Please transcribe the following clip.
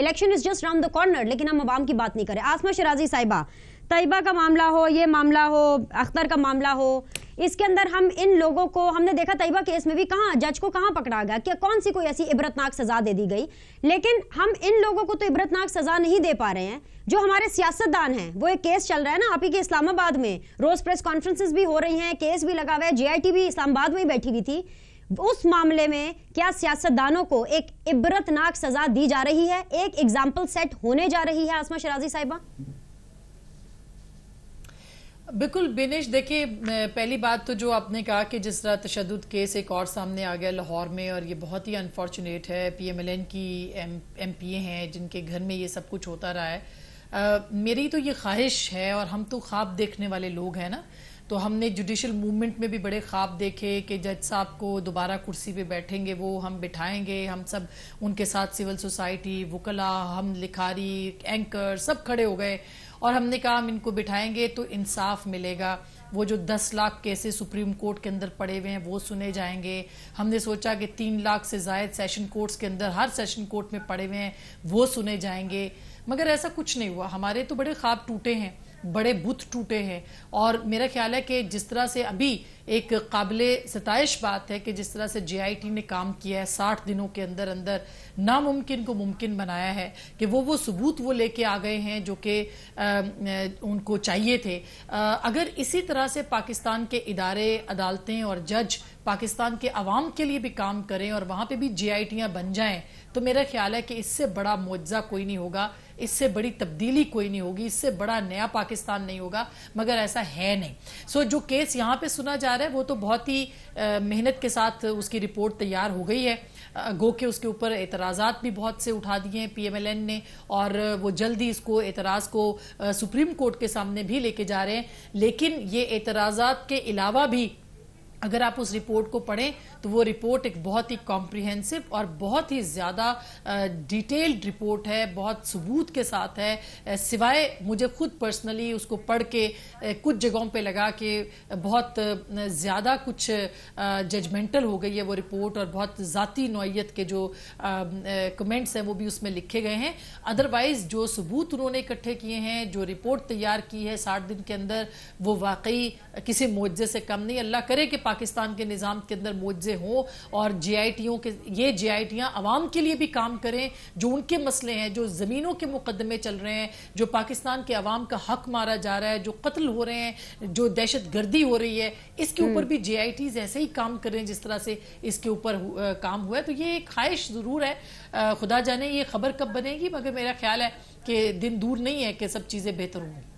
Election is just round the corner, लेकिन हम अवाम की बात नहीं करें। आसमा शराजी साहिबा, तैयबा का मामला हो, ये मामला हो, अख्तर का मामला हो, इसके अंदर हम इन लोगों को हमने देखा तैयबा केस में भी कहाँ जज को कहाँ पकड़ा गया, क्या कौन सी कोई ऐसी इबरतनाक सजा दे दी गई, लेकिन हम इन लोगों को तो इबरतनाक सजा नहीं दे पा रहे हैं। जो हमारे सियासतदान हैं, वो एक केस चल रहा है ना आप ही के इस्लामाबाद में, रोज प्रेस कॉन्फ्रेंसेस भी हो रही हैं, केस भी लगा हुआ है, JIT भी इस्लामाबाद में ही बैठी हुई थी। उस मामले में क्या सियासतदानों को एक इबरतनाक सजा दी जा रही है, एक एग्जाम्पल सेट होने जा रही है आसमा शराजी साहिबा? बिल्कुल बिनेश, देखिए पहली बात तो जो आपने कहा कि जिस तरह तशद्दुद केस एक और सामने आ गया लाहौर में, और ये बहुत ही अनफॉर्चुनेट है। PMLN की MPA हैं जिनके घर में ये सब कुछ होता रहा है। मेरी तो ये ख्वाहिश है, और हम तो ख्वाब देखने वाले लोग हैं ना, तो हमने जुडिशल मूवमेंट में भी बड़े ख्वाब देखे कि जज साहब को दोबारा कुर्सी पे बैठेंगे, वो हम बिठाएंगे, हम सब उनके साथ सिविल सोसाइटी, वकला, हम लिखारी, एंकर सब खड़े हो गए और हमने कहा हम इनको बिठाएंगे तो इंसाफ मिलेगा। वो जो 10 लाख केसेस सुप्रीम कोर्ट के अंदर पड़े हुए हैं वो सुने जाएंगे। हमने सोचा कि 3 लाख से ज़ायद सेशन कोर्ट्स के अंदर हर सेशन कोर्ट में पड़े हुए हैं वो सुने जाएंगे, मगर ऐसा कुछ नहीं हुआ। हमारे तो बड़े ख्वाब टूटे हैं, बड़े बुत टूटे हैं, और मेरा ख्याल है कि जिस तरह से अभी एक काबिले सताइश बात है कि जिस तरह से JIT ने काम किया है, 60 दिनों के अंदर अंदर नामुमकिन को मुमकिन बनाया है, कि वो सबूत वो लेके आ गए हैं जो कि उनको चाहिए थे। अगर इसी तरह से पाकिस्तान के इदारे, अदालतें और जज पाकिस्तान के अवाम के लिए भी काम करें और वहाँ पे भी JITयाँ बन जाएं, तो मेरा ख्याल है कि इससे बड़ा मुआवजा कोई नहीं होगा, इससे बड़ी तब्दीली कोई नहीं होगी, इससे बड़ा नया पाकिस्तान नहीं होगा, मगर ऐसा है नहीं। सो जो केस यहाँ पे सुना जा रहा है वो तो बहुत ही मेहनत के साथ उसकी रिपोर्ट तैयार हो गई है। गो के उसके ऊपर एतराज़ात भी बहुत से उठा दिए हैं PMLN ने, और वो जल्दी इसको एतराज़ को सुप्रीम कोर्ट के सामने भी लेके जा रहे हैं। लेकिन ये एतराज़ात के अलावा भी अगर आप उस रिपोर्ट को पढ़ें तो वो रिपोर्ट एक बहुत ही कॉम्प्रिहेंसिव और बहुत ही ज़्यादा डिटेल्ड रिपोर्ट है, बहुत सबूत के साथ है। सिवाय मुझे खुद पर्सनली उसको पढ़ के कुछ जगहों पे लगा कि बहुत ज़्यादा कुछ जजमेंटल हो गई है वो रिपोर्ट, और बहुत ज़ाती नौइयत के जो कमेंट्स हैं वो भी उसमें लिखे गए हैं। अदरवाइज़ जो सबूत उन्होंने इकट्ठे किए हैं, जो रिपोर्ट तैयार की है 60 दिन के अंदर, वो वाकई किसी मुआवजे से कम नहीं। अल्लाह करे कि पाकिस्तान के निज़ाम के अंदर मुआवजे हो, और ये JITयाँ अवाम के लिए भी काम करें, जो उनके मसले हैं, जो ज़मीनों के मुकदमे चल रहे हैं, जो पाकिस्तान के अवाम का हक मारा जा रहा है, जो कत्ल हो रहे हैं, जो दहशत गर्दी हो रही है, इसके ऊपर भी JITs ऐसे ही काम कर रहे हैं जिस तरह से इसके ऊपर काम हुआ है। तो ये एक ख्वाहिश ज़रूर है, खुदा जाने ये खबर कब बनेगी, मगर मेरा ख्याल है कि दिन दूर नहीं है कि सब चीज़ें बेहतर होंगी।